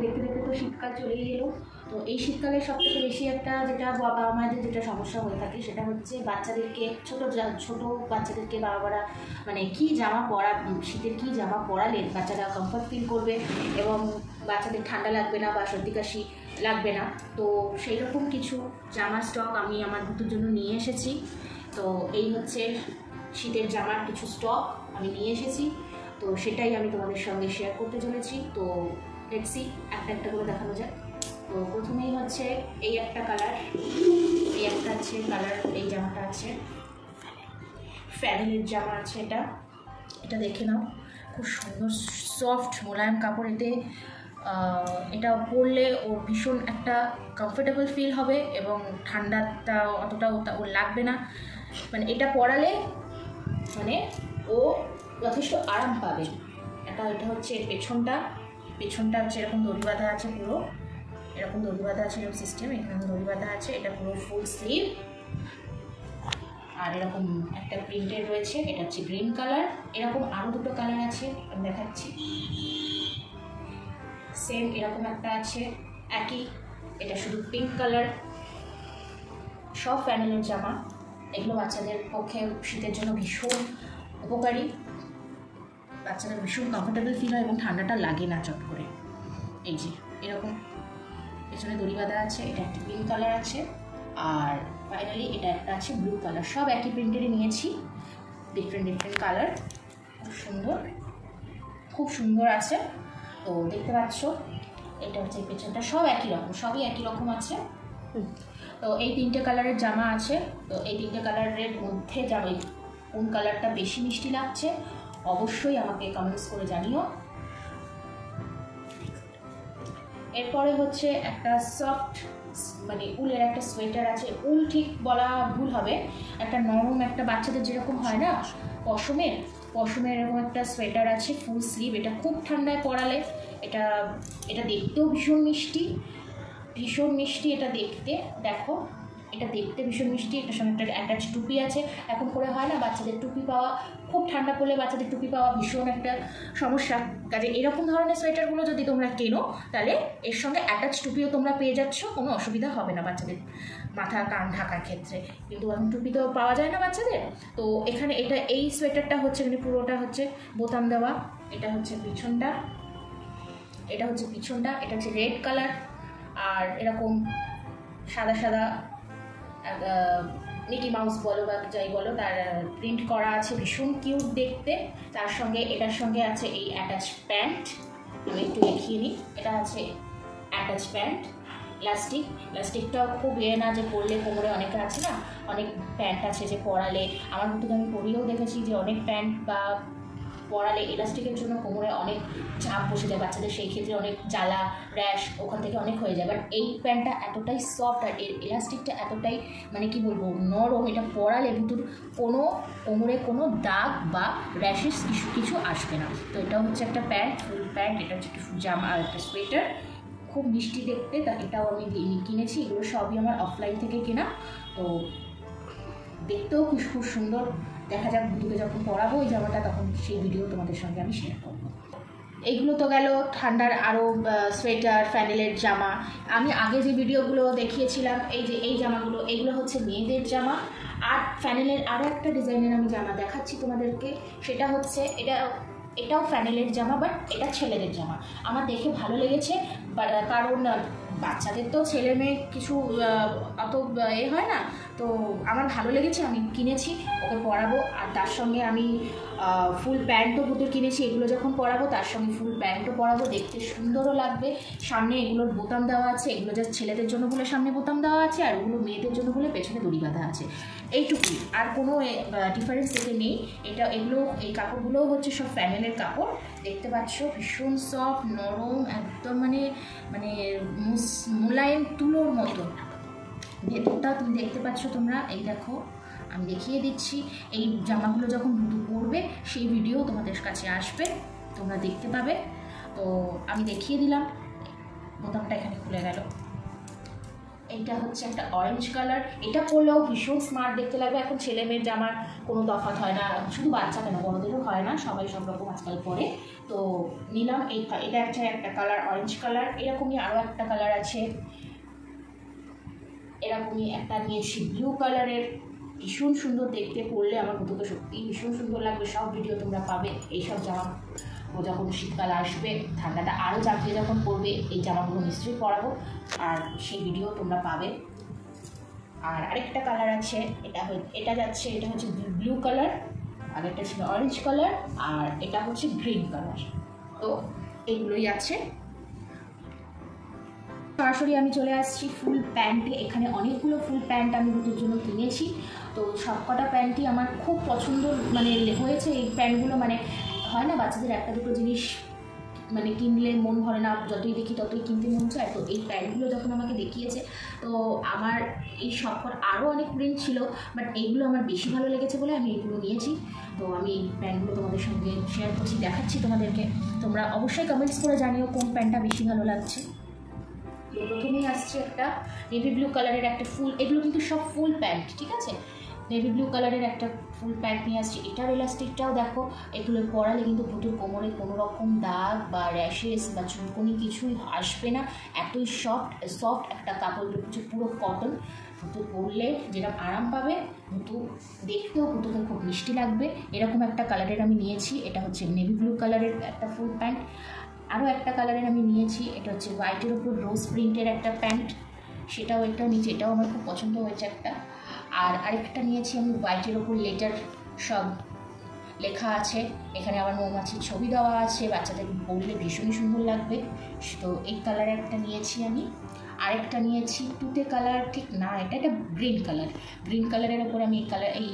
দেখতে দেখতে তো শীতকাল চলেই এলো। তো এই শীতকালে সবথেকে বেশি একটা যেটা বাবা মায়েদের যেটা সমস্যা হয়ে থাকে সেটা হচ্ছে বাচ্চাদেরকে ছোট বাচ্চাদেরকে বাবারা মানে কী জামা পরা, শীতের কী জামা পরালে বাচ্চারা কমফর্ট ফিল করবে এবং বাচ্চাদের ঠান্ডা লাগবে না বা সর্দি কাশি লাগবে না। তো সেই রকম কিছু জামার স্টক আমি আমার ভুতুর জন্য নিয়ে এসেছি। তো এই হচ্ছে শীতের জামার কিছু স্টক আমি নিয়ে এসেছি, তো সেটাই আমি তোমাদের সঙ্গে শেয়ার করতে চলেছি। তো লেটস সি, একটা একটা করে দেখানো যায়। তো প্রথমেই হচ্ছে এই একটা কালার, এই একটা আছে কালার, এই জামাটা আছে ফ্যানেলের জামা আছে, এটা দেখে নাও, খুব সুন্দর সফট মোলায়েম কাপড়। এটা পরলে ওর ভীষণ একটা কমফোর্টেবল ফিল হবে এবং ঠান্ডাটা অতটা ওর লাগবে না। মানে এটা পরালে মানে ও যথেষ্ট আরাম পাবে। এটা হচ্ছে পেছনটা হচ্ছে এরকম দড়ি বাঁধা আছে, পুরো এরকম দড়ি বাঁধা আছে, এরকম সিস্টেম, এখানে দড়ি বাঁধা আছে। এটা পুরো ফুল স্লিভ আর এরকম একটা প্রিন্টেড রয়েছে, এটা হচ্ছে গ্রিন কালার। এরকম আরও দুটো কালার আছে, আমি দেখাচ্ছি। সেম এরকম একটা আছে একই, এটা শুধু পিঙ্ক কালার। সব ফ্যানেলের জামা, এগুলো বাচ্চাদের পক্ষে শীতের জন্য ভীষণ উপকারী, বাচ্চাদের ভীষণ কমফোর্টেবল ফিল হয় এবং ঠান্ডাটা লাগে না চট করে। এই যে এরকম পেছনে দড়ি বাঁধা আছে, এটা একটা পিঙ্ক কালার আছে আর ফাইনালি এটা একটা আছে ব্লু কালার। সব একই প্রিন্টেরই নিয়েছি, ডিফারেন্ট কালার, খুব সুন্দর আছে। তো দেখতে পাচ্ছ এটা হচ্ছে পেছনটা, সব একই রকম, সবই একই রকম আছে। তো এই তিনটে কালারের জামা আছে। তো এই তিনটে কালারের মধ্যে জামা কোন কালারটা বেশি মিষ্টি লাগছে অবশ্যই আমাকে কমেন্টস করে জানিও। এরপরে হচ্ছে একটা সফট মানে উলের একটা সোয়েটার আছে, উল ঠিক বলা ভুল হবে, একটা নরম একটা বাচ্চাদের যেরকম হয় না পশমের এরকম একটা সোয়েটার আছে, ফুল স্লিভ। এটা খুব ঠান্ডায় পরালে এটা দেখতেও ভীষণ মিষ্টি এটা দেখতে। দেখো এটা দেখতে ভীষণ মিষ্টি, এটার সঙ্গে একটা অ্যাটাচ টুপি আছে। এখন করে হয় না বাচ্চাদের টুপি পাওয়া, খুব ঠান্ডা পড়লে বাচ্চাদের টুপি পাওয়া ভীষণ একটা সমস্যা। কাজে এরকম ধরনের সোয়েটারগুলো যদি তোমরা কেনো তাহলে এর সঙ্গে অ্যাটাচ টুপিও তোমরা পেয়ে যাচ্ছ, কোনো অসুবিধা হবে না বাচ্চাদের মাথা কান ঢাকার ক্ষেত্রে। কিন্তু এখন টুপি তো পাওয়া যায় না বাচ্চাদের। তো এখানে এই সোয়েটারটা হচ্ছে মানে পুরোটা হচ্ছে বোতাম দেওয়া। এটা হচ্ছে পিছনটা, এটা হচ্ছে রেড কালার আর এরকম সাদা মিকি মাউস বলো বা যাই বলো তার প্রিন্ট করা আছে, ভীষণ কিউট দেখতে। তার সঙ্গে এটার সঙ্গে আছে এই অ্যাটাচ প্যান্ট, আমি একটু দেখিয়ে নিই। এটা আছে অ্যাটাচ প্যান্ট, লাস্টিকটাও খুব না যে পরলে কোমরে অনেকে আছে না, অনেক প্যান্ট আছে যে পরালে, আমার মতো আমি পরিয়েও দেখেছি যে অনেক প্যান্ট বা পরালে এলাস্টিকের জন্য কোমরে অনেক চাপ বসে যায় বাচ্চাদের, সেই ক্ষেত্রে অনেক জ্বালা র্যাশ ওখান থেকে অনেক হয়ে যায়। বাট এই প্যান্টটা এতটাই সফট আর এর এলাস্টিকটা এতটাই মানে কি বলবো নরম, এটা পরালে ভিতর কোমরে কোনো দাগ বা র্যাশেস কিছু আসবে না। তো এটা হচ্ছে একটা প্যান্ট, ফুল প্যান্ট। এটা হচ্ছে একটা জামা আর একটা সোয়েটার, খুব মিষ্টি দেখতে। তা এটাও আমি কিনেছি, এগুলো সবই আমার অফলাইন থেকে কেনা। তো দেখতেও খুব সুন্দর। দেখা যাক ভুতুকে যখন পরাবো এই জামাটা তখন সেই ভিডিও তোমাদের সঙ্গে আমি শেয়ার করবো। এইগুলো তো গেল ঠান্ডার আরও সোয়েটার ফ্যানেলের জামা। আমি আগে যে ভিডিওগুলো দেখিয়েছিলাম এই জামাগুলো, এইগুলো হচ্ছে মেয়েদের জামা। আর ফ্যানেলের আরও একটা ডিজাইনের আমি জামা দেখাচ্ছি তোমাদেরকে, সেটা হচ্ছে এটাও ফ্যানেলের জামা, বাট এটা ছেলেদের জামা। আমার দেখে ভালো লেগেছে, কারণ বাচ্চাদের তো ছেলে মেয়ে কিছু অত হয় না, তো আমার ভালো লেগেছে, আমি কিনেছি, ওকে পরাবো। আর তার সঙ্গে আমি ফুল প্যান্টও পুতুল কিনেছি, এগুলো যখন পরাবো তার সঙ্গে ফুল প্যান্টও পরাবো, দেখতে সুন্দরও লাগবে। সামনে এগুলোর বোতাম দেওয়া আছে, এগুলো যা ছেলেদের জন্য বলে সামনে বোতাম দেওয়া আছে, আর ওগুলো মেয়েদের জন্য বলে পেছনে দড়ি বাঁধা আছে, এইটুকুই, আর কোনো ডিফারেন্স এতে নেই। এই কাপড়গুলোও হচ্ছে সব ফ্যানেলের কাপড়, দেখতে পাচ্ছ ভীষণ সফট নরম, একদম মানে মোলায়েম তুলোর মতো। ভেতরটা তুমি দেখতে পাচ্ছ তোমরা, এই দেখো আমি দেখিয়ে দিচ্ছি। এই জামাগুলো যখন পরবে সেই ভিডিও তোমাদের কাছে আসবে, তোমরা দেখতে পাবে। তো আমি দেখিয়ে দিলাম, বোতামটা এখানে খুলে গেল। এইটা হচ্ছে একটা অরেঞ্জ কালার, এটা পরলেও ভীষণ স্মার্ট দেখতে লাগবে। এখন ছেলে মেয়ের জামার কোনো তফাৎ হয় না, শুধু বাচ্চা কেন বড়দেরও হয় না, সবাই সব রকম আজকাল পরে। তো নিলাম এটা একটা কালার অরেঞ্জ কালার। এরকমই আরও একটা কালার আছে, এরকমই একটা নিয়েছি ব্লু কালারের, ভীষণ সুন্দর দেখতে, পরলে আমার মতো তো সত্যিই ভীষণ সুন্দর লাগবে। সব ভিডিও তোমরা পাবে এইসব জামা যখন শীতকাল আসবে, ঠান্ডাটা আরও জাঁকিয়ে যখন পড়বে, এই জামাগুলো নিশ্চয়ই পরাবো, আর সেই ভিডিও তোমরা পাবে। আর আরেকটা কালার আছে, এটা যাচ্ছে, এটা হচ্ছে ব্লু কালার, আর একটা ছিল অরেঞ্জ কালার, আর এটা হচ্ছে গ্রিন কালার। তো এইগুলোই আছে। সরাসরি আমি চলে আসছি ফুল প্যান্টে। এখানে অনেকগুলো ফুল প্যান্ট আমি দুটোর জন্য কিনেছি। তো সবকটা প্যান্টই আমার খুব পছন্দ মানে হয়েছে। এই প্যান্টগুলো মানে হয় না বাচ্চাদের একটা দুটো জিনিস মানে কিনলে মন ভরে না, যতই দেখি ততই কিনতে মন চায়। তো এই প্যান্টগুলো যখন আমাকে দেখিয়েছে, তো আমার এই সবকটা আরও অনেক প্রিন্ট ছিল, বাট এইগুলো আমার বেশি ভালো লেগেছে বলে আমি এইগুলো নিয়েছি। তো আমি এই প্যান্টগুলো তোমাদের সঙ্গে শেয়ার করছি, দেখাচ্ছি তোমাদেরকে। তোমরা অবশ্যই কমেন্টস করে জানিও কোন প্যান্টটা বেশি ভালো লাগছে। তো প্রথমেই আসছে একটা নেভি ব্লু কালারের একটা ফুল, এগুলো কিন্তু সব ফুল প্যান্ট, ঠিক আছে। নেভি ব্লু কালারের একটা ফুল প্যান্ট নিয়ে আসছি। এটার ইলাস্টিকটাও দেখো, এগুলো পরালে কিন্তু পুতুর কোমরে কোনো রকম দাগ বা র্যাশেস বা চুলকুনি কিছুই আসবে না, এতই সফট একটা কাপড়, কিছু পুরো কটন। পুতুর পরলে যেরকম আরাম পাবে, পুতু দেখতেও পুতুকে খুব মিষ্টি লাগবে, এরকম একটা কালারের আমি নিয়েছি। এটা হচ্ছে নেভি ব্লু কালারের একটা ফুল প্যান্ট। আরও একটা কালারের আমি নিয়েছি, এটা হচ্ছে হোয়াইটের ওপর রোজ প্রিন্টের একটা প্যান্ট, সেটাও একটা নিচে, এটাও আমার খুব পছন্দ হয়েছে একটা। আর আরেকটা নিয়েছি আমি হোয়াইটের ওপর লেটার সব লেখা আছে, এখানে আবার মৌমাছির ছবি দেওয়া আছে, বাচ্চাদের পরলে ভীষণই সুন্দর লাগবে। তো এই কালারের একটা নিয়েছি আমি। আরেকটা নিয়েছি তুতে কালার, ঠিক না, এটা একটা গ্রিন কালারের ওপর আমি এই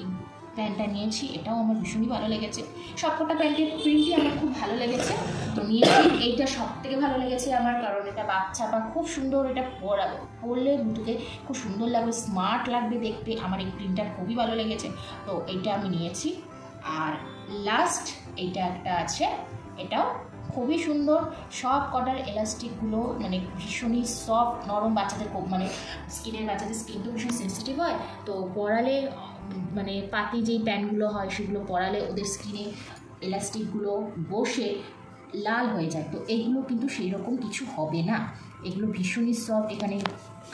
প্যান্টটা নিয়েছি, এটাও আমার ভীষণই ভালো লেগেছে। সবকটা প্যান্টের প্রিন্টই আমার খুব ভালো লেগেছে। তো নিয়েছি, এইটা সব থেকে ভালো লেগেছে আমার, কারণ এটা বাচ্চা বা খুব সুন্দর, এটা পরলে দুটোকে খুব সুন্দর লাগবে, স্মার্ট লাগবে দেখতে। আমার এই প্রিন্টটা খুবই ভালো লেগেছে, তো এইটা আমি নিয়েছি। আর লাস্ট এইটা একটা আছে, এটাও খুবই সুন্দর। সব কটার এলাস্টিকগুলো মানে ভীষণই সফট নরম, বাচ্চাদের মানে বাচ্চাদের স্কিন তো ভীষণ সেন্সিটিভ হয়, তো পরালে মানে পাতি যেই প্যান্টগুলো হয় সেগুলো পরালে ওদের স্কিনে এলাস্টিকগুলো বসে লাল হয়ে যায়। তো এগুলো কিন্তু সেই রকম কিছু হবে না, এগুলো ভীষণই সফট, এখানে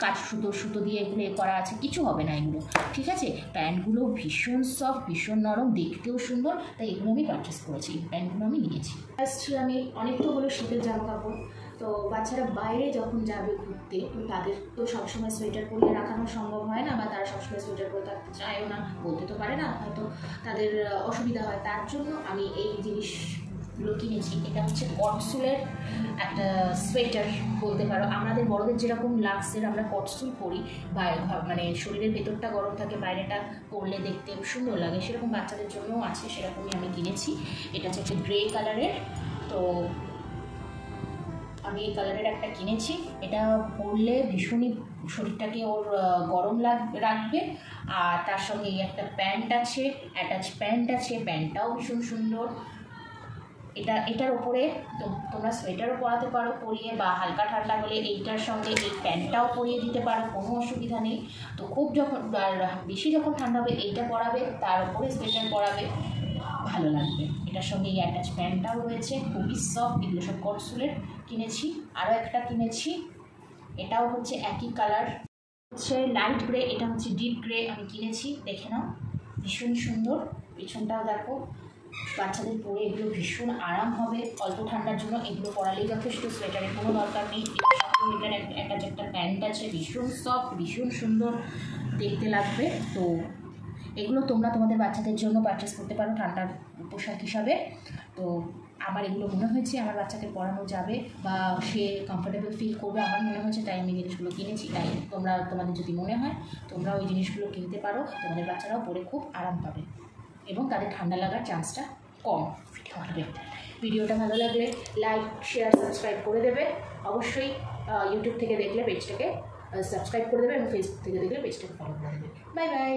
কাজ সুতো দিয়ে এগুলো করা আছে, কিছু হবে না এগুলো, ঠিক আছে। প্যান্টগুলো ভীষণ সফট, ভীষণ নরম, দেখতেও সুন্দর, তাই এগুলো আমি পারচেস করেছি, এই প্যান্টগুলো আমি নিয়েছি। আসছি আমি অনেক তো হলো শীতের জামা কাপড়। তো বাচ্চারা বাইরে যখন যাবে ঘুরতে, তাদের তো সবসময় সোয়েটার পরিয়ে রাখানো সম্ভব হয় না, বা তারা সবসময় সোয়েটার পরে থাকতে চায়ও না, বলতে তো পারে না, হয়তো তাদের অসুবিধা হয়। তার জন্য আমি এই জিনিসগুলো কিনেছি। এটা হচ্ছে কটসুলের একটা সোয়েটার বলতে পারো। আমাদের বড়দের যেরকম লাক্সের আমরা কটসুল পরি, মানে শরীরের ভেতরটা গরম থাকে, বাইরেটা পরলে দেখতে সুন্দর লাগে, সেরকম বাচ্চাদের জন্যও আছে, সেরকমই আমি কিনেছি। এটা হচ্ছে একটা গ্রে কালারের। তো আমি এই কালারের একটা কিনেছি, এটা পরলে ভীষণই শরীরটাকে ওর গরম রাখবে। আর তার সঙ্গে একটা প্যান্ট আছে, অ্যাটাচ প্যান্ট আছে, প্যান্টটাও ভীষণ সুন্দর। এটার ওপরে তোমরা সোয়েটারও পরাতে পারো পরিয়ে, বা হালকা ঠান্ডা হলে এইটার সঙ্গে এই প্যান্টটাও পরিয়ে দিতে পারো, কোনো অসুবিধা নেই। তো খুব যখন বেশি যখন ঠান্ডা হবে এইটা পরাবে, তার উপরে সোয়েটার পরাবে, ভালো লাগবে। এটার সঙ্গে এই অ্যাটাচ প্যান্টটাও রয়েছে, খুবই সফট। এগুলো সব কটসুলের কিনেছি। আরও একটা কিনেছি, এটাও হচ্ছে একই কালার, হচ্ছে লাইট গ্রে, এটা হচ্ছে ডিপ গ্রে আমি কিনেছি, দেখে নাও, ভীষণ সুন্দর। পিছনটাও দেখো, বাচ্চাদের পরে এগুলো ভীষণ আরাম হবে, অল্প ঠান্ডার জন্য এগুলো পরালেই যথেষ্ট, সোয়েটারের কোনো দরকার নেই। এটার একটা প্যান্ট আছে, ভীষণ সফট, ভীষণ সুন্দর দেখতে লাগবে। তো এগুলো তোমরা তোমাদের বাচ্চাদের জন্য পারচেস করতে পারো ঠান্ডার পোশাক হিসাবে। তো আমার এগুলো মনে হয়েছে আমার বাচ্চাকে পরানো যাবে, বা সে কমফোর্টেবল ফিল করবে, আমার মনে হয়েছে, তাই আমি জিনিসগুলো কিনেছি। তাই তোমাদের যদি মনে হয় তোমরা ওই জিনিসগুলো কিনতে পারো, তোমাদের বাচ্চারাও পরে খুব আরাম পাবে এবং তাদের ঠান্ডা লাগার চান্সটা কম। ভিডিওটা ভালো লাগলে লাইক, শেয়ার, সাবস্ক্রাইব করে দেবে। অবশ্যই ইউটিউব থেকে দেখলে পেজটাকে সাবস্ক্রাইব করে দেবে, এবং ফেসবুক থেকে দেখলে পেজটাকে ফলো করে দেবে। Bye bye.